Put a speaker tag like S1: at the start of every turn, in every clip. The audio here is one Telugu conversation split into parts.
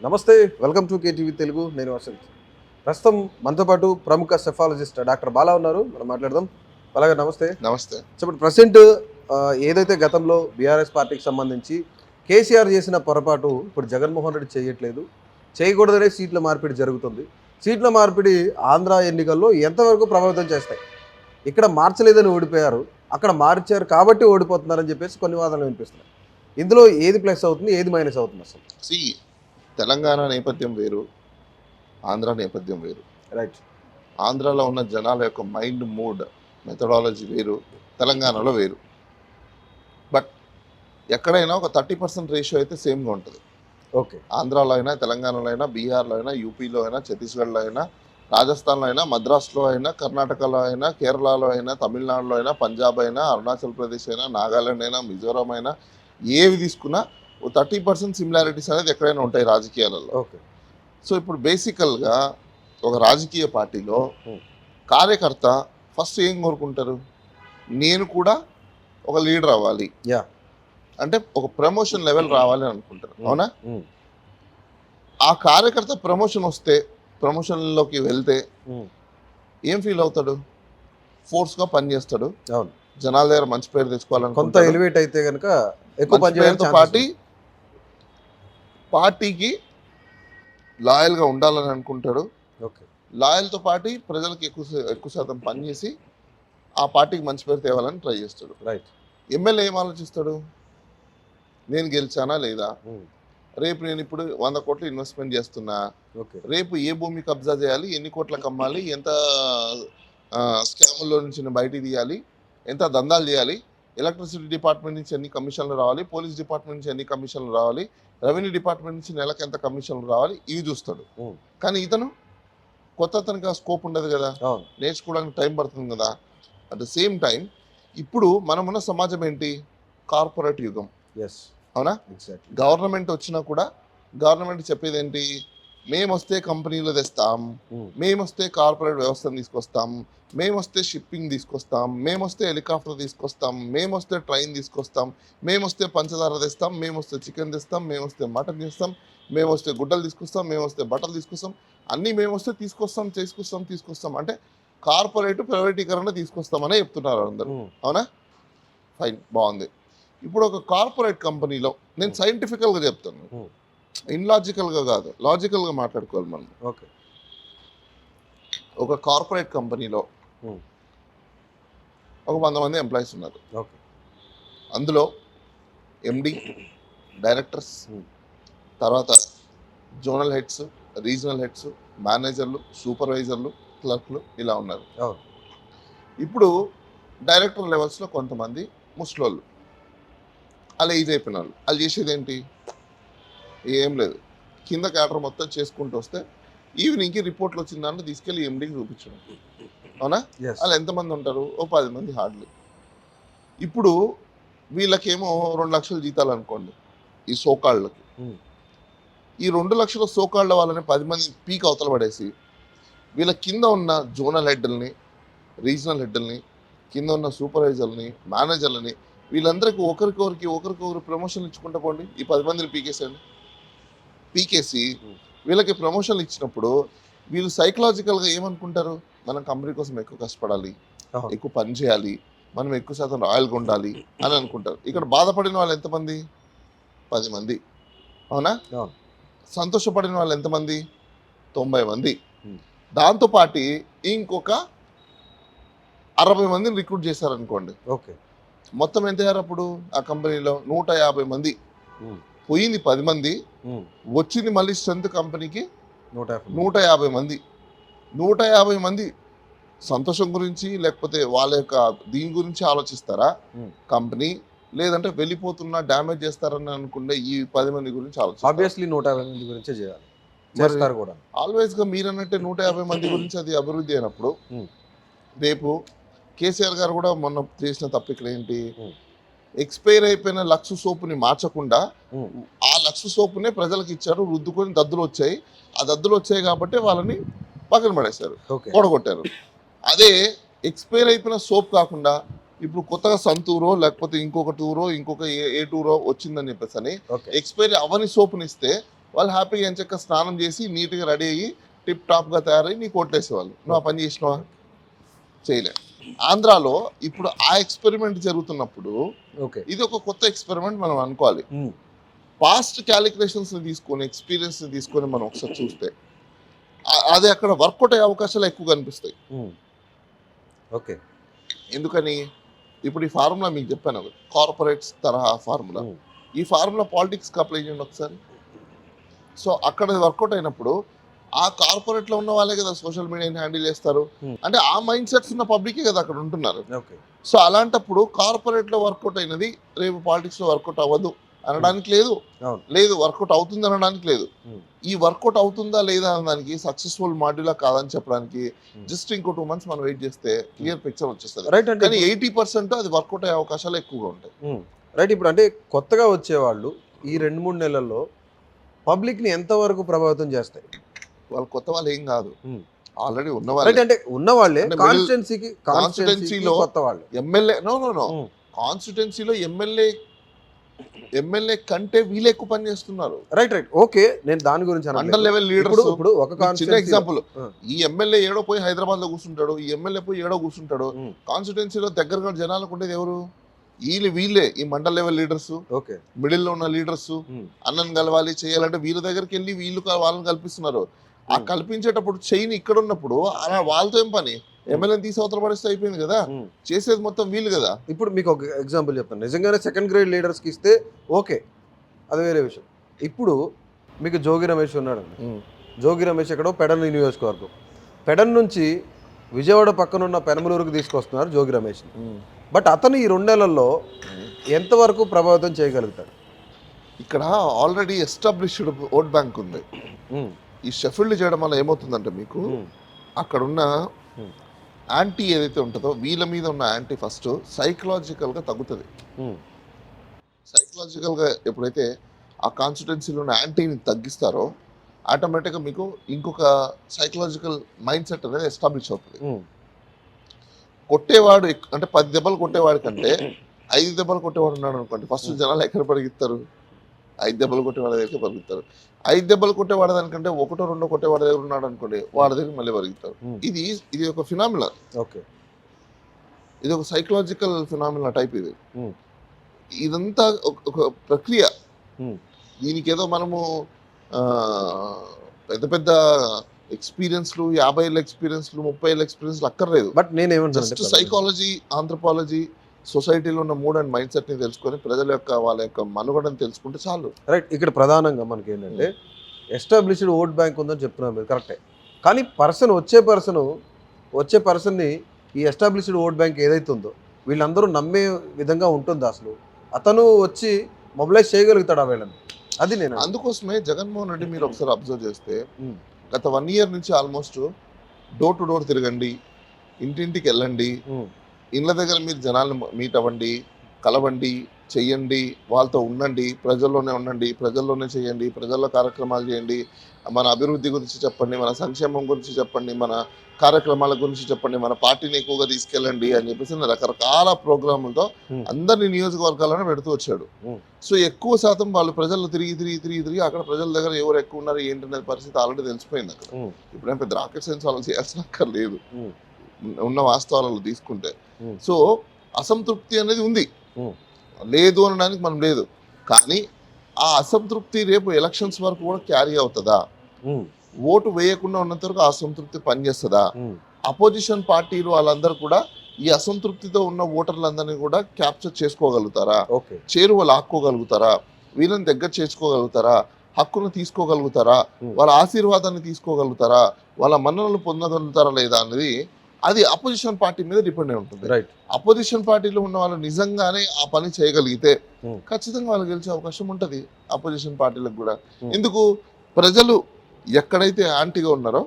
S1: నమస్తే, వెల్కమ్ టు కేటీవీ తెలుగు. నేను వసంత్. ప్రస్తుతం మనతో పాటు ప్రముఖ సెఫాలజిస్ట్ డాక్టర్ బాలా ఉన్నారు. మనం మాట్లాడదాం. బాలా గారు నమస్తే.
S2: నమస్తే.
S1: చెప్పండి, ప్రజెంట్ ఏదైతే గతంలో బీఆర్ఎస్ పార్టీకి సంబంధించి కేసీఆర్ చేసిన పొరపాటు ఇప్పుడు జగన్మోహన్ రెడ్డి చేయట్లేదు, చేయకూడదనే సీట్ల మార్పిడి జరుగుతుంది. సీట్ల మార్పిడి ఆంధ్ర ఎన్నికల్లో ఎంతవరకు ప్రభావితం చేస్తాయి? ఇక్కడ మార్చలేదని ఓడిపోయారు, అక్కడ మార్చారు కాబట్టి ఓడిపోతున్నారని చెప్పేసి కొన్ని వాదనలు వినిపిస్తున్నాయి. ఇందులో ఏది ప్లస్ అవుతుంది, ఏది మైనస్ అవుతుంది అసలు?
S2: సి తెలంగాణ నేపథ్యం వేరు, ఆంధ్ర నేపథ్యం వేరు.
S1: రైట్.
S2: ఆంధ్రాలో ఉన్న జనాల యొక్క మైండ్ మూడ్ మెథడాలజీ వేరు, తెలంగాణలో వేరు. బట్ ఎక్కడైనా ఒక 30% రేషియో అయితే సేమ్గా ఉంటుంది.
S1: ఓకే.
S2: ఆంధ్రాలో అయినా, తెలంగాణలో అయినా, బీహార్లో అయినా, యూపీలో అయినా, ఛత్తీస్గఢ్లో అయినా, రాజస్థాన్లో అయినా, మద్రాసులో అయినా, కర్ణాటకలో అయినా, కేరళలో అయినా, తమిళనాడులో అయినా, పంజాబ్ అయినా, అరుణాచల్ ప్రదేశ్ అయినా, నాగాలాండ్ అయినా, మిజోరాం అయినా, ఏవి తీసుకున్నా 30% సిమిలారిటీస్ అనేది ఎక్కడైనా ఉంటాయి రాజకీయాలలో.
S1: ఓకే.
S2: సో ఇప్పుడు బేసికల్గా ఒక రాజకీయ పార్టీలో కార్యకర్త ఫస్ట్ ఏం కోరుకుంటారు? నేను కూడా ఒక లీడర్ అవ్వాలి,
S1: యా,
S2: అంటే ఒక ప్రమోషన్ లెవెల్ రావాలి అని అనుకుంటారు. అవునా? ఆ కార్యకర్త ప్రమోషన్ వస్తే, ప్రమోషన్లోకి వెళ్తే ఏం ఫీల్ అవుతాడు? ఫోర్స్గా పనిచేస్తాడు,
S1: అవును.
S2: జనాల దగ్గర మంచి పేరు
S1: కొంత
S2: తెచ్చుకోవాలనుకుంటాడు.
S1: ఎలివేట్ అయితే కనుక ఎక్కువ
S2: మంచి పేరుతో పార్టీకి లాయల్గా ఉండాలని అనుకుంటాడు.
S1: ఓకే.
S2: లాయల్తో పాటు ప్రజలకు ఎక్కువ శాతం పనిచేసి ఆ పార్టీకి మంచి పేరు తేవాలని ట్రై చేస్తాడు.
S1: రైట్.
S2: ఎమ్మెల్యే ఏం ఆలోచిస్తాడు? నేను గెలిచానా లేదా, రేపు నేను ఇప్పుడు 100 కోట్లు ఇన్వెస్ట్మెంట్ చేస్తున్నా,
S1: ఓకే,
S2: రేపు ఏ భూమి కబ్జా చేయాలి, ఎన్ని కోట్లకు అమ్మాలి, ఎంత స్కాముల్లో నుంచి బయటికి తీయాలి, ఎంత దందాలు చేయాలి, ఎలక్ట్రిసిటీ డిపార్ట్మెంట్ నుంచి ఎన్ని కమిషన్లు రావాలి, పోలీస్ డిపార్ట్మెంట్ నుంచి ఎన్ని కమిషన్లు రావాలి, రెవెన్యూ డిపార్ట్మెంట్ నుంచి నెలకు ఎంత కమిషన్లు రావాలి, ఇవి చూస్తాడు. కానీ ఇతను కొత్త అతనికి ఆ స్కోప్ ఉండదు కదా, నేర్చుకోవడానికి టైం పడుతుంది కదా. అట్ ద సేమ్ టైం ఇప్పుడు మనమున్న సమాజం ఏంటి? కార్పొరేట్ యుగం. అవునా? గవర్నమెంట్ వచ్చినా కూడా గవర్నమెంట్ చెప్పేది ఏంటి? మేము వస్తే కంపెనీలు తెస్తాం, మేము వస్తే కార్పొరేట్ వ్యవస్థను తీసుకొస్తాం, మేము వస్తే షిప్పింగ్ తీసుకొస్తాం, మేము వస్తే హెలికాప్టర్ తీసుకొస్తాం, మేము వస్తే ట్రైన్ తీసుకొస్తాం, మేము వస్తే పంచదార తెస్తాం, మేము వస్తే చికెన్ తెస్తాం, మేము వస్తే మటన్ చేస్తాం, మేము వస్తే గుడ్డలు తీసుకొస్తాం, మేము వస్తే బట్టలు తీసుకొస్తాం, అన్నీ మేము వస్తే తీసుకొస్తాం అంటే కార్పొరేట్ ప్రైవేటీకరణ తీసుకొస్తామనే చెప్తున్నారు అందరూ. అవునా? ఫైన్, బాగుంది. ఇప్పుడు ఒక కార్పొరేట్ కంపెనీలో నేను సైంటిఫికల్గా చెప్తాను, ఇన్లాజికల్గా కాదు, లాజికల్గా మాట్లాడుకోవాలి మనం.
S1: ఓకే.
S2: ఒక కార్పొరేట్ కంపెనీలో ఒక 100 మంది ఎంప్లాయీస్ ఉన్నారు.
S1: ఓకే.
S2: అందులో ఎండి, డైరెక్టర్స్, తర్వాత జోనల్ హెడ్స్, రీజనల్ హెడ్స్, మేనేజర్లు, సూపర్వైజర్లు, క్లర్క్లు ఇలా ఉన్నారు. ఇప్పుడు డైరెక్టర్ లెవెల్స్లో కొంతమంది ముస్లోళ్ళు, అలా ఏజ్ అయిపోయిన వాళ్ళు. వాళ్ళు చేసేది ఏంటి? ఏం లేదు, కింద క్యాటర్ మొత్తం చేసుకుంటూ వస్తే ఈవినింగ్కి రిపోర్ట్లు వచ్చిన దాంట్లో తీసుకెళ్ళి ఎండీకి చూపించడం. అవునా? వాళ్ళు ఎంతమంది ఉంటారు? ఓ 10 మంది హార్డ్లీ. ఇప్పుడు వీళ్ళకేమో 2 లక్షల జీతాలు అనుకోండి, ఈ సోకాళ్ళకి. ఈ 2 లక్షల సోకాళ్ళ వాళ్ళని 10 మంది పీక్ అవతల పడేసి వీళ్ళ కింద ఉన్న జోనల్ హెడ్లని, రీజనల్ హెడ్లని, కింద ఉన్న సూపర్వైజర్ని, మేనేజర్లని, వీళ్ళందరికీ ఒకరికొకరు ప్రమోషన్లు ఇచ్చుకుంటా పోండి. ఈ 10 మందిని పీకేసి వీళ్ళకి ప్రమోషన్లు ఇచ్చినప్పుడు వీళ్ళు సైకలాజికల్గా ఏమనుకుంటారు? మనం కంపెనీ కోసం ఎక్కువ కష్టపడాలి, ఎక్కువ పని చేయాలి, మనం ఎక్కువ శాతం రాయల్గా ఉండాలి అని అనుకుంటారు. ఇక్కడ బాధపడిన వాళ్ళు ఎంతమంది? 10 మంది. అవునా? సంతోషపడిన వాళ్ళు ఎంతమంది? 90 మంది. దాంతోపాటు ఇంకొక 60 మందిని రిక్రూట్ చేశారనుకోండి.
S1: ఓకే.
S2: మొత్తం ఎంత అయ్యారు అప్పుడు ఆ కంపెనీలో? 150 మంది. పోయింది 10 మంది, వచ్చింది మళ్ళీ స్ట్రెంత్ కంపెనీకి 150 మంది. 150 మంది సంతోషం గురించి లేకపోతే వాళ్ళ యొక్క దీని గురించి ఆలోచిస్తారా కంపెనీ, లేదంటే వెళ్ళిపోతున్నా డ్యామేజ్ చేస్తారని అనుకుంటే ఈ 10 మంది గురించి ఆలోచిస్తారు?
S1: ఆబ్వియస్లీ 150 మంది గురించే చేయాలి.
S2: ఆల్వేస్గా మీరు అన్నట్టే 150 మంది గురించి అది అభివృద్ధి అయినప్పుడు, రేపు కేసీఆర్ గారు కూడా మొన్న చేసిన తప్పు ఇక్కడ ఏంటి? ఎక్స్పైర్ అయిపోయిన లక్స్ సోపుని మార్చకుండా ఆ లక్స్ సోపునే ప్రజలకు ఇచ్చారు, రుద్దుకొని దద్దులు వచ్చాయి. ఆ దద్దులు వచ్చాయి కాబట్టి వాళ్ళని పక్కన పడేశారు, ఓడగొట్టారు. అదే ఎక్స్పైర్ అయిపోయిన సోప్ కాకుండా ఇప్పుడు కొత్తగా సంతూరో లేకపోతే ఇంకొక టూరో ఇంకొక ఏ టూరో వచ్చిందని చెప్పేసి అని ఎక్స్పైరీ అవని సోపుని ఇస్తే వాళ్ళు హ్యాపీగా ఎంచక్క స్నానం చేసి నీట్గా రెడీ అయ్యి టిప్ టాప్గా తయారై నీకు ఓట్లేసేవాళ్ళు. నువ్వు ఆ పని చేసినావా? చేయలే. ఆంధ్రాలో ఇప్పుడు ఆ ఎక్స్పెరిమెంట్ జరుగుతున్నప్పుడు
S1: ఓకే.
S2: ఇది ఒక కొత్త ఎక్స్పెరిమెంట్ మనం అనుకోవాలి. పాస్ట్ క్యాలిక్యులేషన్స్ తీసుకొని ఎక్స్పీరియన్స్ తీసుకొని మనం ఒకసారి చూస్తే అది అక్కడ వర్కౌట్ అయ్యే అవకాశాలు ఎక్కువ కనిపిస్తాయి.
S1: ఓకే.
S2: ఎందుకని ఇప్పుడు ఈ ఫార్ములా మీకు చెప్పాను, కార్పొరేట్స్ తరహా ఫార్ములా. ఈ ఫార్ములా పాలిటిక్స్కి అప్లై చేయండి ఒకసారి. సో అక్కడ వర్కౌట్ అయినప్పుడు ఆ కార్పొరేట్లో ఉన్న వాళ్ళే కదా సోషల్ మీడియాని హ్యాండిల్ చేస్తారు. అంటే ఆ మైండ్ సెట్స్ ఉన్న పబ్లికే కదా అక్కడ ఉంటున్నారు. సో అలాంటప్పుడు కార్పొరేట్లో వర్కౌట్ అయినది రేపు పాలిటిక్స్లో వర్కౌట్ అవ్వదు అనడానికి లేదు, లేదు వర్కౌట్ అవుతుంది అనడానికి లేదు. ఈ వర్కౌట్ అవుతుందా లేదా అనడానికి సక్సెస్ఫుల్ మాడ్యూలా కాదని చెప్పడానికి జస్ట్ ఇంకో 2 months మనం వెయిట్ చేస్తే క్లియర్ పిక్చర్ వచ్చేస్తుంది. కానీ 80% అది వర్కౌట్ అయ్యే అవకాశాలు ఎక్కువగా ఉంటాయి.
S1: రైట్. ఇప్పుడు అంటే కొత్తగా వచ్చేవాళ్ళు ఈ 2-3 నెలల్లో పబ్లిక్ని ఎంతవరకు ప్రభావితం చేస్తాయి?
S2: వాళ్ళు కొత్త వాళ్ళు ఏం కాదు, ఆల్రెడీ ఉన్నవాళ్ళు.
S1: అంటే ఉన్నవాళ్ళే
S2: కాన్స్టిట్యున్సీలో
S1: కొత్త వాళ్ళు.
S2: ఎమ్మెల్యే కాన్స్టిట్యున్సీలో ఎమ్మెల్యే కంటే వీళ్ళు ఎక్కువ పని చేస్తున్నారు.
S1: రైట్. ఓకే, నేను దాని గురించి
S2: అండర్ లెవెల్ లీడర్స్.
S1: ఇప్పుడు ఒక
S2: చిన్న ఎగ్జాంపుల్, ఈ ఎమ్మెల్యే ఏడో పోయి హైదరాబాద్ లో కూర్చుంటాడు, ఈ ఎమ్మెల్యే పోయి ఏడో కూర్చుంటాడు. కాన్స్టిట్యున్సీలో దగ్గరగా జనాలకు ఉండేది ఎవరు? వీళ్ళే ఈ మండల్ లెవెల్ లీడర్స్, మిడిల్ లో ఉన్న లీడర్స్. అన్నను కలవాలి చేయాలంటే వీళ్ళ దగ్గరికి వెళ్ళి వీళ్ళు వాళ్ళని కల్పిస్తున్నారు. ఆ కల్పించేటప్పుడు చైన్ ఇక్కడ ఉన్నప్పుడు అలా వాళ్ళతో ఏం పని? ఎమ్మెల్యేని తీసి అవతల పడిస్తే అయిపోయింది కదా, చేసేది మొత్తం వీళ్ళు కదా.
S1: ఇప్పుడు మీకు ఒక ఎగ్జాంపుల్ చెప్తాను. నిజంగానే సెకండ్ గ్రేడ్ లీడర్స్కి ఇస్తే ఓకే, అది వేరే విషయం. ఇప్పుడు మీకు జోగి రమేష్ ఉన్నాడండి. జోగి రమేష్ ఎక్కడో పెడన్ నియోజకవర్గం, పెడన్ నుంచి విజయవాడ పక్కనున్న పెనమలూరుకు తీసుకొస్తున్నారు జోగి రమేష్ని. బట్ అతను ఈ 2 నెలల్లో ఎంతవరకు ప్రభావితం చేయగలుగుతాడు?
S2: ఇక్కడ ఆల్రెడీ ఎస్టాబ్లిష్డ్ ఓట్ బ్యాంక్ ఉంది. ఈ షఫిల్డ్ చేయడం వల్ల ఏమవుతుందంటే మీకు అక్కడున్న యాంటీ ఏదైతే ఉంటుందో వీళ్ళ మీద ఉన్న యాంటీ ఫస్ట్ సైకలాజికల్గా తగ్గుతుంది. సైకలాజికల్గా ఎప్పుడైతే ఆ కాన్స్టిట్యున్సీలో ఉన్న యాంటీని తగ్గిస్తారో ఆటోమేటిక్గా మీకు ఇంకొక సైకలాజికల్ మైండ్ సెట్ అనేది ఎస్టాబ్లిష్ అవుతుంది. కొట్టేవాడు అంటే 10 దెబ్బలు కొట్టేవాడి కంటే 5 దెబ్బలు కొట్టేవాడు ఉన్నాడు అనుకోండి, ఫస్ట్ జనాలు ఎక్కడ పరిగెత్తారు? 5 దెబ్బలు కొట్టేవాడి దగ్గర పరిగెత్తారు. 5 దెబ్బలు కొట్టేవాడు దానికంటే 1-2 కొట్టేవాడి దగ్గర ఉన్నాడు అనుకోండి, వాడి దగ్గర మళ్ళీ పరిగెత్తారు. ఇది ఒక ఫినామినా.
S1: ఓకే,
S2: ఇది ఒక సైకలాజికల్ ఫినామినా టైప్. ఇదంతా ఒక ప్రక్రియ. దీనికి ఏదో మనము పెద్ద పెద్ద ఎక్స్పీరియన్స్లు 50 ఏళ్ళ ఎక్స్పీరియన్స్లు 30 ఏళ్ళ ఎక్స్పీరియన్స్లు అక్కర్లేదు.
S1: బట్ నేనేమంటాను,
S2: జస్ట్ సైకాలజీ, ఆంథ్రోపాలజీ, సొసైటీలో ఉన్న మూడ్ అండ్ మైండ్ సెట్ని తెలుసుకొని ప్రజల యొక్క వాళ్ళ యొక్క మనుగడని తెలుసుకుంటే చాలు.
S1: రైట్. ఇక్కడ ప్రధానంగా మనకి ఏంటంటే ఎస్టాబ్లిష్డ్ ఓట్ బ్యాంక్ ఉందని చెప్తున్నాం మీరు, కరెక్టే. కానీ వచ్చే పర్సన్ని ఈ ఎస్టాబ్లిష్డ్ ఓట్ బ్యాంక్ ఏదైతే ఉందో వీళ్ళందరూ నమ్మే విధంగా ఉంటుందా? అసలు అతను వచ్చి మొబిలైజ్ చేయగలుగుతాడా వీళ్ళని? అది నేను
S2: అందుకోసమే జగన్మోహన్ రెడ్డి మీరు ఒకసారి అబ్జర్వ్ చేస్తే గత 1 year నుంచి ఆల్మోస్ట్ డోర్ టు డోర్ తిరగండి, ఇంటింటికి వెళ్ళండి, ఇళ్ళ దగ్గర మీరు జనాలను మీట్ అవ్వండి, కలవండి, చెయ్యండి, వాళ్ళతో ఉండండి, ప్రజల్లోనే ఉండండి, ప్రజల్లోనే చేయండి, ప్రజల్లో కార్యక్రమాలు చేయండి, మన అభివృద్ధి గురించి చెప్పండి, మన సంక్షేమం గురించి చెప్పండి, మన కార్యక్రమాల గురించి చెప్పండి, మన పార్టీని ఎక్కువగా తీసుకెళ్ళండి అని చెప్పేసి రకరకాల ప్రోగ్రాములతో అందరినీ నియోజకవర్గాలను పెడుతూ వచ్చాడు. సో ఎక్కువ శాతం వాళ్ళు ప్రజల్లో తిరిగి అక్కడ ప్రజల దగ్గర ఎవరు ఎక్కువ ఉన్నారు ఏంటనే పరిస్థితి ఆల్రెడీ తెలిసిపోయింది అక్కడ. ఇప్పుడేం పెద్ద రాకెట్ సైన్స్ వాళ్ళు చేయాల్సిన అక్కర్లేదు ఉన్న వాస్తవాలను తీసుకుంటే. సో అసంతృప్తి అనేది ఉంది, లేదు అనడానికి మనం లేదు. కానీ ఆ అసంతృప్తి రేపు ఎలక్షన్స్ వరకు కూడా క్యారీ అవుతుందా? ఓటు వేయకుండా ఉన్నంత వరకు ఆ అసంతృప్తి పనిచేస్తుందా? అపోజిషన్ పార్టీలు వాళ్ళందరూ కూడా ఈ అసంతృప్తితో ఉన్న ఓటర్లందరినీ కూడా క్యాప్చర్ చేసుకోగలుగుతారా? చేరువ లాక్కోగలుగుతారా? వీళ్ళని దగ్గర చేసుకోగలుగుతారా? హక్కును తీసుకోగలుగుతారా? వాళ్ళ ఆశీర్వాదాన్ని తీసుకోగలుగుతారా? వాళ్ళ మన్ననలు పొందగలుగుతారా లేదా అనేది అది అపోజిషన్ పార్టీ మీద డిపెండ్ అయి ఉంటుంది. అపోజిషన్ పార్టీలో ఉన్న వాళ్ళు నిజంగానే ఆ పని చేయగలిగితే ఖచ్చితంగా వాళ్ళు గెలిచే అవకాశం ఉంటుంది అపోజిషన్ పార్టీలకు కూడా. ఎందుకు? ప్రజలు ఎక్కడైతే యాంటీగా ఉన్నారో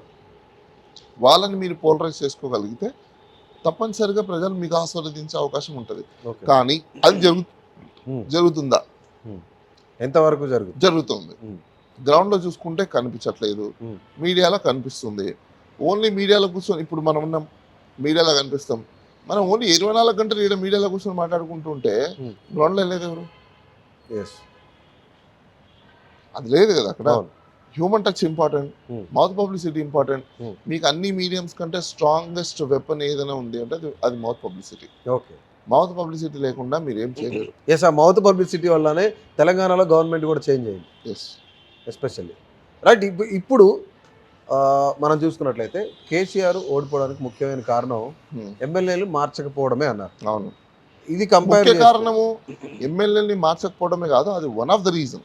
S2: వాళ్ళని మీరు పోలరైజ్ చేసుకోగలిగితే తప్పనిసరిగా ప్రజలు మీకు ఆస్వాదించే అవకాశం ఉంటుంది. కానీ అది జరుగుతుందా?
S1: ఎంతవరకు
S2: జరుగుతుంది? గ్రౌండ్లో చూసుకుంటే కనిపించట్లేదు, మీడియాలో కనిపిస్తుంది. ఓన్లీ మీడియాలో కూర్చొని ఇప్పుడు మనం ఉన్నాం, మీడియాలో కనిపిస్తాం. మనం ఓన్లీ 24 గంటలు ఈడ మీడియాలో కూర్చొని మాట్లాడుకుంటూ ఉంటే గ్రౌండ్లో వెళ్ళేది ఎవరు? అది లేదు కదా అక్కడ. Human touch important,
S1: Hmm.
S2: Mouth publicity important.
S1: Hmm.
S2: మీకు అన్ని మీడియంస్ కంటే స్ట్రాంగెస్ట్ వెపన్ ఏదైనా ఉంది అంటే అది mouth publicity.
S1: Okay.
S2: Mouth publicity లేకుండా మీరు ఏం చేయలేరు.
S1: ఎస్, ఆ మౌత్ పబ్లిసిటీ వల్లనే తెలంగాణలో గవర్నమెంట్ కూడా చేంజ్ అయింది
S2: ఎస్.
S1: ఎస్పెషల్లీ. రైట్. ఇప్పుడు మనం చూసుకున్నట్లయితే కేసీఆర్ ఓడిపోవడానికి ముఖ్యమైన కారణం ఎమ్మెల్యేలు మార్చకపోవడమే అన్నారు.
S2: అవును.
S1: ఇది కంపేర్
S2: ముఖ్య కారణము ఎమ్మెల్యేని మార్చకపోవడమే కాదు, అది one of the reason.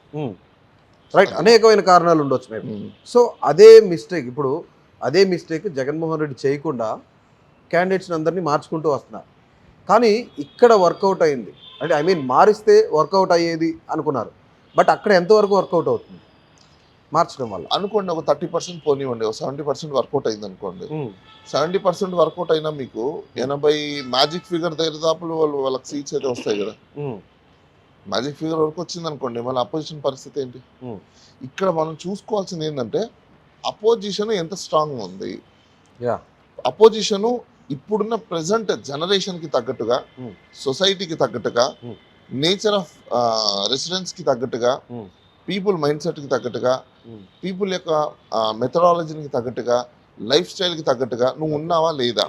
S1: Right, అనేకమైన కారణాలు ఉండొచ్చు మేము. సో అదే మిస్టేక్ జగన్మోహన్ రెడ్డి చేయకుండా క్యాండిడేట్స్ అందరినీ మార్చుకుంటూ వస్తున్నారు. కానీ ఇక్కడ వర్కౌట్ అయింది అంటే మారిస్తే వర్కౌట్ అయ్యేది అనుకున్నారు. బట్ అక్కడ ఎంతవరకు వర్కౌట్ అవుతుంది మార్చడం వల్ల?
S2: అనుకోండి ఒక 30% పోనివ్వండి, ఒక 70% వర్కౌట్ అయింది అనుకోండి. 70% వర్కౌట్ అయినా మీకు 80 మ్యాజిక్ ఫిగర్ దగ్గర దాపులు వాళ్ళకి సీట్స్ అయితే వస్తాయి కదా. మ్యాజిక్ ఫిగర్ వరకు వచ్చింది అనుకోండి, మళ్ళీ అపోజిషన్ పరిస్థితి ఏంటి? ఇక్కడ మనం చూసుకోవాల్సింది ఏంటంటే అపోజిషన్ ఎంత స్ట్రాంగ్ ఉంది. అపోజిషను ఇప్పుడున్న ప్రెసెంట్ జనరేషన్కి తగ్గట్టుగా, సొసైటీకి తగ్గట్టుగా, నేచర్ ఆఫ్ రెసిడెన్స్కి తగ్గట్టుగా, పీపుల్ మైండ్ సెట్కి తగ్గట్టుగా, పీపుల్ యొక్క మెథడాలజీకి తగ్గట్టుగా, లైఫ్ స్టైల్కి తగ్గట్టుగా నువ్వు ఉన్నావా లేదా,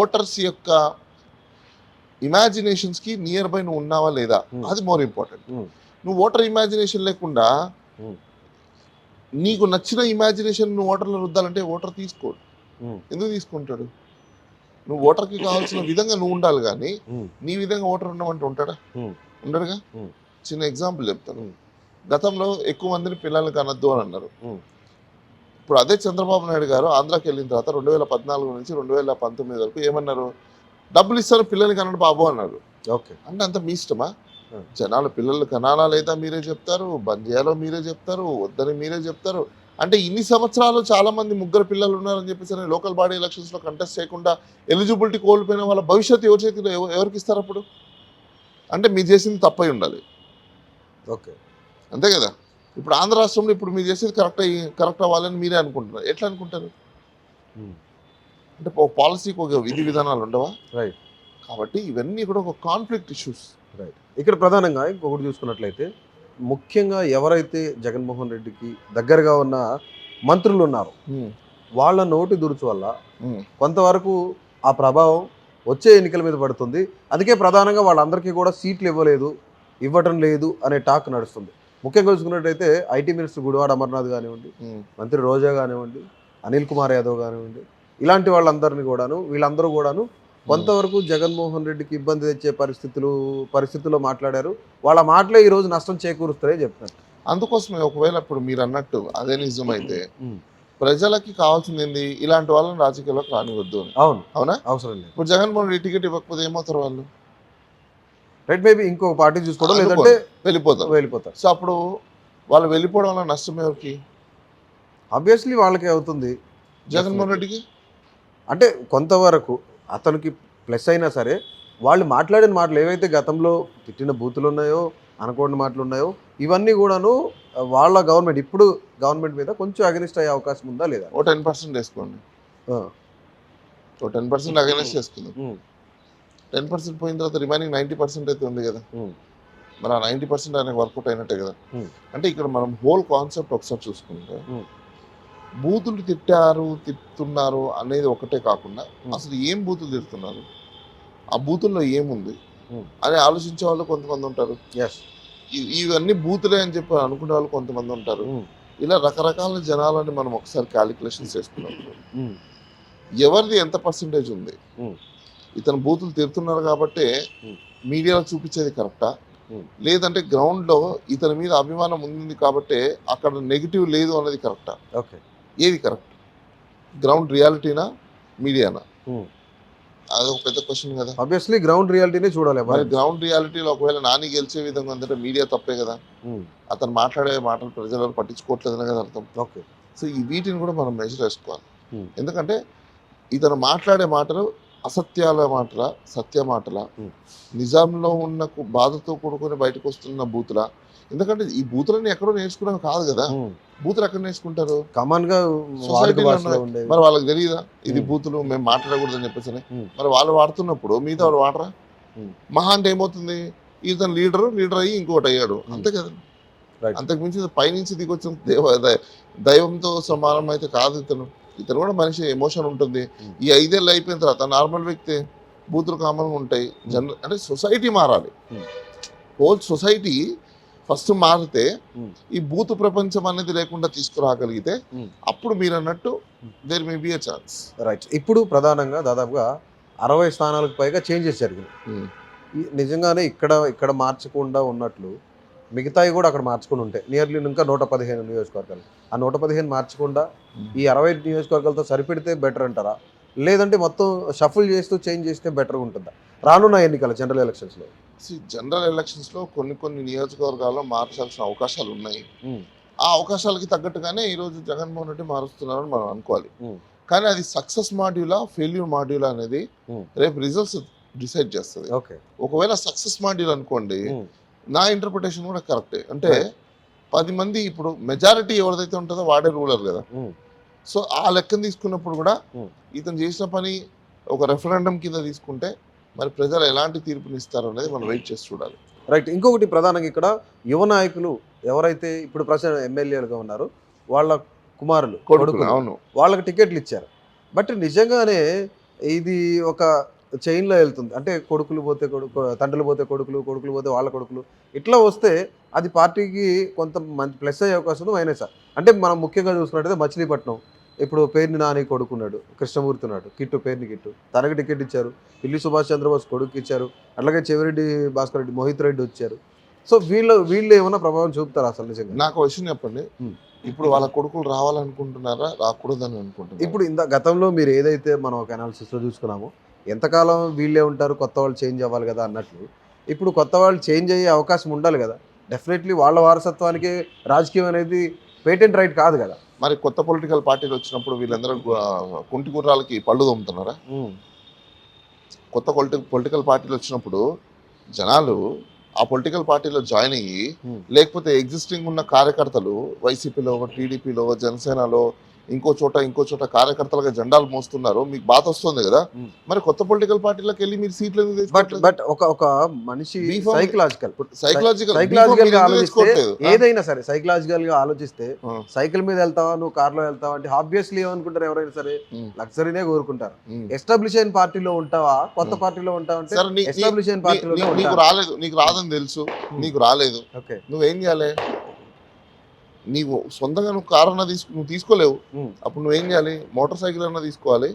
S2: ఓటర్స్ యొక్క ఇమాజినేషన్స్కి నియర్ బై నువ్వు ఉన్నావా లేదా, అది మోర్ ఇంపార్టెంట్. నువ్వు ఓటర్ ఇమాజినేషన్ లేకుండా నీకు నచ్చిన ఇమాజినేషన్ నువ్వు ఓటర్లో రుద్దాలంటే ఓటర్ తీసుకోడు. ఎందుకు తీసుకుంటాడు? నువ్వు ఓటర్కి కావాల్సిన విధంగా నువ్వు ఉండాలి, కానీ నీ విధంగా ఓటర్ ఉండమంటే ఉంటాడా? ఉండడుగా. చిన్న ఎగ్జాంపుల్ చెప్తాను. గతంలో ఎక్కువ మందిని పిల్లల్ని కనొద్దు అని అన్నారు. ఇప్పుడు అదే చంద్రబాబు నాయుడు గారు ఆంధ్రాకి వెళ్ళిన తర్వాత 2014 నుంచి 2019 వరకు ఏమన్నారు? డబ్బులు ఇస్తారు పిల్లల్ని కనండి బాబు అన్నారు.
S1: ఓకే.
S2: అంటే అంత మీ ఇష్టమా? జనాలు పిల్లలు కనాలా లేదా మీరే చెప్తారు, బంద్ చేయాలో మీరే చెప్తారు, వద్దని మీరే చెప్తారు. అంటే ఇన్ని సంవత్సరాలు చాలా మంది ముగ్గురు పిల్లలు ఉన్నారని చెప్పేసి లోకల్ బాడీ ఎలక్షన్స్లో కంటెస్ట్ చేయకుండా ఎలిజిబిలిటీ కోల్పోయిన వాళ్ళ భవిష్యత్తు ఎవరి చేతిలో ఎవరికి ఇస్తారు అప్పుడు? అంటే మీరు చేసింది తప్పై ఉండాలి.
S1: ఓకే,
S2: అంతే కదా. ఇప్పుడు ఆంధ్ర రాష్ట్రంలో ఇప్పుడు మీరు చేసేది కరెక్ట్ అవ్వాలని మీరే అనుకుంటున్నారు. ఎట్లా అనుకుంటారు? అంటే ఒక పాలసీకి ఒక విధి విధానాలు ఉండవా?
S1: రైట్.
S2: కాబట్టి ఇవన్నీ కూడా ఒక కాన్ఫ్లిక్ట్ ఇష్యూస్.
S1: రైట్. ఇక్కడ ప్రధానంగా ఇంకొకటి చూసుకున్నట్లయితే ముఖ్యంగా ఎవరైతే జగన్మోహన్ రెడ్డికి దగ్గరగా ఉన్న మంత్రులు ఉన్నారో వాళ్ళ నోటి దురుచు వల్ల కొంతవరకు ఆ ప్రభావం వచ్చే ఎన్నికల మీద పడుతుంది. అందుకే ప్రధానంగా వాళ్ళందరికీ కూడా సీట్లు ఇవ్వటం లేదు అనే టాక్ నడుస్తుంది. ముఖ్యంగా చూసుకున్నట్టయితే ఐటీ మినిస్టర్ గుడివాడ అమర్నాథ్ కానివ్వండి, మంత్రి రోజా కానివ్వండి, అనిల్ కుమార్ యాదవ్ కానివ్వండి, ఇలాంటి వీళ్ళందరూ కూడాను కొంతవరకు జగన్మోహన్ రెడ్డికి ఇబ్బంది తెచ్చే పరిస్థితుల్లో మాట్లాడారు. వాళ్ళ మాటలే ఈరోజు నష్టం చేకూరుస్తారని చెప్తున్నారు.
S2: అందుకోసమే ఒకవేళ ఇప్పుడు మీరు అన్నట్టు అదే నిజమైతే ప్రజలకి కావాల్సింది ఏంది? ఇలాంటి వాళ్ళని రాజకీయాల్లోకి రానివద్దు. అవునా?
S1: అవసరం లేదు.
S2: ఇప్పుడు జగన్మోహన్ రెడ్డి టికెట్ ఇవ్వకపోతే ఏమవుతారు వాళ్ళు?
S1: రైట్, మేబీ ఇంకో పార్టీ చూసుకోవడం, లేదంటే
S2: వెళ్ళిపోతారు. సో అప్పుడు వాళ్ళు వెళ్ళిపోవడం వల్ల నష్టం ఎవరికి?
S1: ఆబ్వియస్లీ వాళ్ళకే అవుతుంది.
S2: జగన్మోహన్ రెడ్డికి
S1: అంటే కొంతవరకు అతనికి ప్లస్ అయినా సరే వాళ్ళు మాట్లాడిన మాటలు ఏవైతే గతంలో తిట్టిన బూతులు ఉన్నాయో, అనుకోని మాటలు ఉన్నాయో, ఇవన్నీ కూడాను వాళ్ళ ఇప్పుడు గవర్నమెంట్ మీద కొంచెం అగెనిస్ట్ అయ్యే అవకాశం ఉందా లేదా?
S2: ఓ 10% వేసుకోండి. ఓ 10% అగెనిస్ట్ చేసుకుందాం. 10% పోయిన తర్వాత రిమైనింగ్ 90% అయితే ఉంది కదా. మరి ఆ 90% ఆయనకు వర్కౌట్ అయినట్టే కదా. అంటే ఇక్కడ మనం హోల్ కాన్సెప్ట్ ఒకసారి చూసుకుంటే బూతులు తిట్టున్నారు అనేది ఒకటే కాకుండా అసలు ఏం బూతులు తిడుతున్నారు, ఆ బూతుల్లో ఏముంది అని ఆలోచించే వాళ్ళు కొంతమంది ఉంటారు. ఇవన్నీ బూతులే అని చెప్పి అనుకునే వాళ్ళు కొంతమంది ఉంటారు. ఇలా రకరకాల జనాలని మనం ఒకసారి క్యాలిక్యులేషన్స్ చేసుకున్నప్పుడు ఎవరిది ఎంత పర్సంటేజ్ ఉంది, ఇతను బూతులు తిడుతున్నారు కాబట్టి మీడియాలో చూపించేది కరెక్టా, లేదంటే గ్రౌండ్లో ఇతని మీద అభిమానం ఉంది కాబట్టి అక్కడ నెగిటివ్ లేదు అన్నది కరెక్టా?
S1: ఓకే,
S2: ఏది కరెక్ట్? గ్రౌండ్ రియాలిటీనా, మీడియానా? అదొక పెద్ద క్వశ్చన్ కదా.
S1: ఆబ్వియస్లీ గ్రౌండ్ రియాలిటీనే చూడాలి.
S2: మరి గ్రౌండ్ రియాలిటీలో ఒకవేళ నాని గెలిచే విధంగా ఉందంటే మీడియా తప్పే కదా. అతను మాట్లాడే మాటలు ప్రజలు పట్టించుకోవట్లేదని కదా అర్థం.
S1: ఓకే.
S2: సో ఈ వీటిని కూడా మనం మెజర్ వేసుకోవాలి. ఎందుకంటే ఇతను మాట్లాడే మాటలు అసత్యాల మాటల, సత్య మాటల, నిజాంలో ఉన్న బాధతో కూడుకొని బయటకు వస్తున్న బూతుల. ఎందుకంటే ఈ బూతులన్నీ ఎక్కడో నేర్చుకున్నాం కాదు కదా. బూతులు ఎక్కడ నేర్చుకుంటారు?
S1: కామన్ గా
S2: మరి వాళ్ళకి తెలియదా ఇది బూతులు మేము మాట్లాడకూడదని చెప్పేసి? మరి వాళ్ళు వాడుతున్నప్పుడు మిగతా వాళ్ళు వాడరా? మహా అంటే ఏమవుతుంది, ఇతను లీడర్ అయ్యి ఇంకోటి అయ్యాడు, అంతే కదా.
S1: రైట్.
S2: అంతకుమించి పైనుంచి దిగొచ్చిన దైవంతో సమానం అయితే కాదు ఇతను కూడా మనిషి ఎమోషన్ ఉంటుంది. ఈ 5 ఏళ్ళు అయిపోయిన తర్వాత నార్మల్ వ్యక్తి బూతులు కామన్గా ఉంటాయి. అంటే సొసైటీ మారాలి. హోల్ సొసైటీ ఫస్ట్ మారితే ఈ బూతు ప్రపంచం అనేది లేకుండా తీసుకురాగలిగితే అప్పుడు మీరు అన్నట్టు there may be a chance.
S1: Right. ఇప్పుడు ప్రధానంగా దాదాపుగా 60 స్థానాలకు పైగా చేంజెస్ జరిగినాయి. నిజంగానే ఇక్కడ మార్చకుండా ఉన్నట్లు మిగతాయి కూడా అక్కడ మార్చుకుని ఉంటాయి. నియర్లీ ఇంకా 115 నియోజకవర్గాలు. ఆ 115 మార్చకుండా ఈ 60 నియోజకవర్గాలతో సరిపెడితే బెటర్ అంటారా? లేదంటే మొత్తం షఫుల్ చేస్తూ చేంజ్ చేస్తే బెటర్గా ఉంటుందా రానున్న ఎన్నికల జనరల్ ఎలక్షన్స్లో?
S2: జనరల్ ఎలక్షన్స్లో కొన్ని నియోజకవర్గాల్లో మార్చాల్సిన అవకాశాలు ఉన్నాయి. ఆ అవకాశాలకి తగ్గట్టుగానే ఈరోజు జగన్మోహన్ రెడ్డి మారుస్తున్నారని మనం అనుకోవాలి. కానీ అది సక్సెస్ మాడ్యూలా ఫెయిల్యూర్ మాడ్యూలా అనేది రేపు రిజల్ట్స్ డిసైడ్ చేస్తుంది. ఒకవేళ సక్సెస్ మాడ్యూల్ అనుకోండి, నా ఇంటర్ప్రిటేషన్ కూడా కరెక్టే. అంటే 10 మంది ఇప్పుడు మెజారిటీ ఎవరిదైతే ఉంటుందో వాడే రూలర్ కదా. సో ఆ లెక్కను తీసుకున్నప్పుడు కూడా ఇతను చేసిన పని ఒక రెఫరెండం కింద తీసుకుంటే మరి ప్రజలు ఎలాంటి తీర్పునిస్తారు అనేది మనం వెయిట్ చేసి చూడాలి.
S1: రైట్. ఇంకొకటి ప్రధానంగా ఇక్కడ యువ నాయకులు ఎవరైతే ఇప్పుడు ప్రజెంట్ ఎమ్మెల్యేలుగా ఉన్నారో వాళ్ళ కుమారులు కొడుకులు
S2: అవును
S1: వాళ్ళకి టికెట్లు ఇచ్చారు. బట్ నిజంగానే ఇది ఒక చైన్లో వెళ్తుంది. అంటే కొడుకులు పోతే తండ్రులు పోతే కొడుకులు పోతే వాళ్ళ కొడుకులు ఇట్లా వస్తే అది పార్టీకి కొంత మంచి ప్లస్ అయ్యే అవకాశం ఉంది, మైనస్. అంటే మనం ముఖ్యంగా చూసుకున్నట్టయితే మచిలీపట్నం ఇప్పుడు పేరుని నాని కొడుకున్నాడు, కృష్ణమూర్తి ఉన్నాడు, పేరుని కిట్టు తనకి టికెట్ ఇచ్చారు. పిల్లి సుభాష్ చంద్రబోస్ కొడుకు ఇచ్చారు. అట్లాగే చెవిరెడ్డి భాస్కర్ రెడ్డి, మోహిత్ రెడ్డి వచ్చారు. సో వీళ్ళు ఏమైనా ప్రభావం చూపుతారు అసలు నిజంగా?
S2: నాకు విషయం చెప్పండి, ఇప్పుడు వాళ్ళ కొడుకులు రావాలనుకుంటున్నారా రాకూడదని అనుకుంటున్నారు?
S1: ఇప్పుడు గతంలో మీరు ఏదైతే మనం ఒక అనాలిసిస్లో చూసుకున్నామో ఎంతకాలం వీళ్ళే ఉంటారు, కొత్త వాళ్ళు చేంజ్ అవ్వాలి కదా అన్నట్లు ఇప్పుడు కొత్త వాళ్ళు చేంజ్ అయ్యే అవకాశం ఉండాలి కదా. డెఫినెట్లీ వాళ్ళ వారసత్వానికి రాజకీయం అనేది పేటెంట్ రైట్ కాదు కదా.
S2: మరి కొత్త పొలిటికల్ పార్టీలు వచ్చినప్పుడు వీళ్ళందరూ కుంటి గుర్రాలకి పళ్ళు తోముతున్నారా? కొత్త పొలిటికల్ పార్టీలు వచ్చినప్పుడు జనాలు ఆ పొలిటికల్ పార్టీలో జాయిన్ అయ్యి, లేకపోతే ఎగ్జిస్టింగ్ ఉన్న కార్యకర్తలు వైసీపీలో, టీడీపీలో, జనసేనలో ఇంకో చోట కార్యకర్తలుగా జెండాలు మోస్తున్నారు. మీకు బాధ వస్తుంది కదా. మరి కొత్త పొలిటికల్ పార్టీలకు వెళ్ళి మీరు సీట్లు
S1: బట్ ఒక మనిషి
S2: సైకలాజికల్
S1: ఏదైనా సరే సైకలాజికల్ గా ఆలోచిస్తే సైకిల్ మీద వెళ్తావా నువ్వు కార్ లో వెళ్తావా అంటే ఆబ్వియస్లీ ఏమనుకుంటారు ఎవరైనా సరే లగ్జరీనే కోరుకుంటారు. ఎస్టాబ్లిష్ అయిన పార్టీలో ఉంటావా కొత్త పార్టీలో ఉంటావా అంటే ఎస్టాబ్లిష్ అయిన పార్టీలో
S2: నీకు రాదని తెలుసు, నీకు రాలేదు, నువ్వేం చేయాలి? నీవు సొంతంగా నువ్వు కారు అన్నా నువ్వు తీసుకోలేవు. అప్పుడు నువ్వేం చేయాలి? మోటార్ సైకిల్ అన్నా తీసుకోవాలి,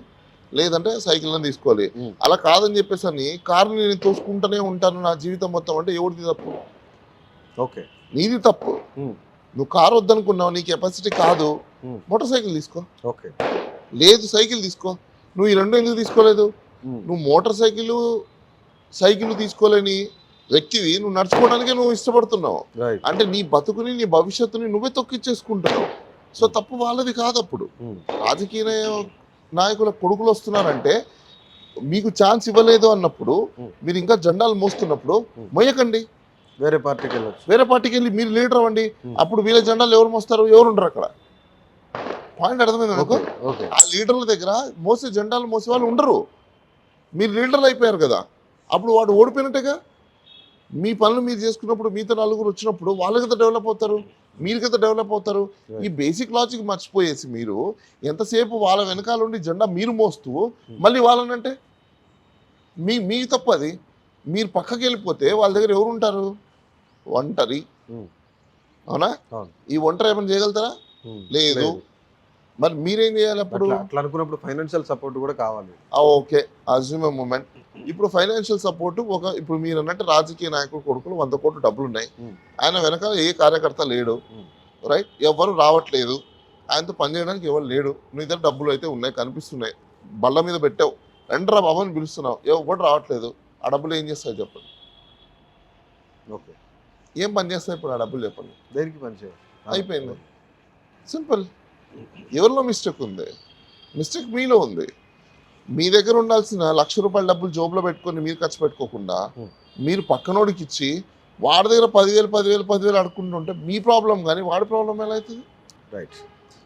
S2: లేదంటే సైకిల్ అన్నా తీసుకోవాలి. అలా కాదని చెప్పేసి అని కారుని నేను తోసుకుంటూనే ఉంటాను నా జీవితం మొత్తం అంటే ఎవరిది తప్పు?
S1: ఓకే,
S2: నీది తప్పు. నువ్వు కారు వద్దనుకున్నావు, నీ కెపాసిటీ కాదు, మోటార్ సైకిల్ తీసుకో.
S1: ఓకే,
S2: లేదు సైకిల్ తీసుకో. నువ్వు ఈ రెండు ఎందుకు తీసుకోలేదు? నువ్వు మోటార్ సైకిల్ తీసుకోలేని వ్యక్తివి, నువ్వు నడుచుకోవడానికే నువ్వు ఇష్టపడుతున్నావు. అంటే నీ బతుకుని నీ భవిష్యత్తుని నువ్వే తొక్కిచ్చేసుకుంటున్నావు. సో తప్పు వాళ్ళది కాదు. అప్పుడు రాజకీయ నాయకుల కొడుకులు వస్తున్నారంటే మీకు ఛాన్స్ ఇవ్వలేదు అన్నప్పుడు, మీరు ఇంకా జెండాలు మోస్తున్నప్పుడు మొయ్యకండి,
S1: వేరే పార్టీకి
S2: వెళ్ళి మీరు లీడర్ అవ్వండి. అప్పుడు వీళ్ళ జెండాలు ఎవరు మోస్తారు? ఎవరు ఉండరు అక్కడ. పాయింట్ అర్థమైంది నాకు. ఆ లీడర్ల దగ్గర జెండాలు మోసే వాళ్ళు ఉండరు. మీరు లీడర్లు అయిపోయారు కదా, అప్పుడు వాడు ఓడిపోయినట్టుగా. మీ పనులు మీరు చేసుకున్నప్పుడు మీతో నలుగురు వచ్చినప్పుడు వాళ్ళు కదా డెవలప్ అవుతారు, మీరు కదా డెవలప్ అవుతారు. ఈ బేసిక్ లాజిక్ మర్చిపోయేసి మీరు ఎంతసేపు వాళ్ళ వెనకాల ఉండి జెండా మీరు మోస్తూ మళ్ళీ వాళ్ళనంటే మీ తప్పు అది. మీరు పక్కకి వెళ్ళిపోతే వాళ్ళ దగ్గర ఎవరు ఉంటారు? ఒంటరి. అవునా? ఈ ఒంటరి ఏమైనా చేయగలుగుతారా? లేదు. మరి మీరేం చేయాలి అప్పుడు?
S1: అట్లా అనుకున్నప్పుడు ఫైనాన్షియల్ సపోర్ట్ కూడా కావాలి.
S2: ఓకే, అజ్యూమ్ ఏ మూమెంట్. ఇప్పుడు ఫైనాన్షియల్ సపోర్ట్ ఇప్పుడు మీరు అన్నట్టు రాజకీయ నాయకుడు కొడుకులు 100 కోట్లు డబ్బులు ఉన్నాయి, ఆయన వెనకాల ఏ కార్యకర్త లేడు, రైట్? ఎవరు రావట్లేదు, ఆయనతో పనిచేయడానికి ఎవరు లేడు. నీ దగ్గర డబ్బులు అయితే ఉన్నాయి, కనిపిస్తున్నాయి, బళ్ళ మీద పెట్టావు, రండ్రా బాబు అని పిలుస్తున్నావు, ఎవరు రావట్లేదు. ఆ డబ్బులు ఏం చేస్తాయి చెప్పండి?
S1: ఓకే,
S2: ఏం పని చేస్తాయి ఇప్పుడు ఆ డబ్బులు చెప్పండి?
S1: దేనికి పని చేయాలి?
S2: అయిపోయింది, సింపుల్. ఎవరిలో మిస్టేక్ ఉంది? మిస్టేక్ మీలో ఉంది. మీ దగ్గర ఉండాల్సిన ₹1,00,000 డబ్బులు జోబులో పెట్టుకొని మీరు ఖర్చు పెట్టుకోకుండా మీరు పక్కనోడికి ఇచ్చి వాడి దగ్గర 10,000 అడుక్కుంటుంటే మీ ప్రాబ్లం కానీ వాడి ప్రాబ్లం ఎలా అవుతుంది?
S1: రైట్.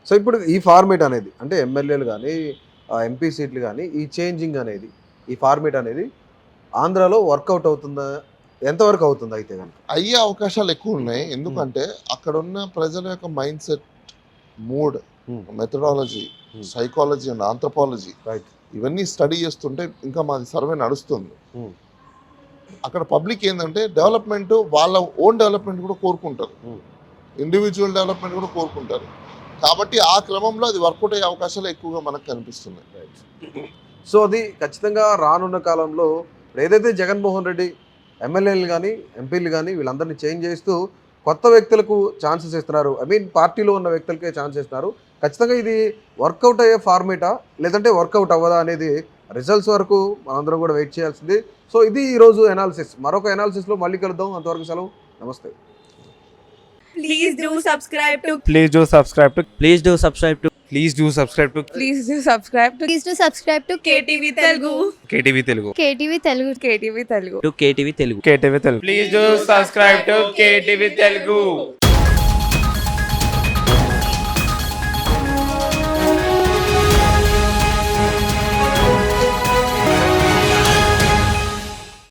S1: సో ఇప్పుడు ఈ ఫార్మేట్ అనేది అంటే ఎమ్మెల్యేలు కానీ ఎంపీ సీట్లు కానీ ఈ చేంజింగ్ అనేది ఈ ఫార్మేట్ అనేది ఆంధ్రాలో వర్కౌట్ అవుతుందా ఎంతవరకు అవుతుంది అయితే కనుక?
S2: అయ్యే అవకాశాలు ఎక్కువ ఉన్నాయి. ఎందుకంటే అక్కడ ఉన్న ప్రజల యొక్క mind set, mood, methodology, psychology and anthropology
S1: right.
S2: ఇవన్నీ స్టడీ చేస్తుంటే ఇంకా మాది సర్వే నడుస్తుంది. అక్కడ పబ్లిక్ ఏంటంటే డెవలప్మెంట్, వాళ్ళ ఓన్ డెవలప్మెంట్ కూడా కోరుకుంటారు, ఇండివిజువల్ డెవలప్మెంట్ కూడా కోరుకుంటారు. కాబట్టి ఆ క్రమంలో అది వర్కౌట్ అయ్యే అవకాశాలు ఎక్కువగా మనకు కనిపిస్తున్నాయి.
S1: సో అది ఖచ్చితంగా రానున్న కాలంలో ఏదైతే జగన్మోహన్ రెడ్డి ఎమ్మెల్యేలు కానీ ఎంపీలు కానీ వీళ్ళందరినీ చేంజ్ చేస్తూ కొత్త వ్యక్తులకు ఛాన్సెస్ ఇస్తున్నారు, ఐ మీన్ పార్టీలో ఉన్న వ్యక్తులకే ఛాన్స్ ఇస్తున్నారు. ఖచ్చితంగా ఇది వర్కౌట్ అయ్యే ఫార్మేటా లేదంటే వర్కౌట్ అవ్వదా అనేది రిజల్ట్స్ వరకు మనందరం కూడా వెయిట్ చేయాల్సింది. సో ఇది ఈరోజు ఎనాలిసిస్. మరొక ఎనాలిసిస్లో మళ్ళీ కలుద్దాం. అంతవరకు సెలవు. నమస్తే.
S3: Please do subscribe to
S4: Please do subscribe to
S5: Please do subscribe to
S4: Please do subscribe to
S3: Please do subscribe to
S6: Please do subscribe to
S3: KTV Telugu.
S4: KTV Telugu.
S6: KTV Telugu.
S3: KTV Telugu.
S5: KTV Telugu.
S4: KTV Telugu. Please do subscribe to KTV Telugu.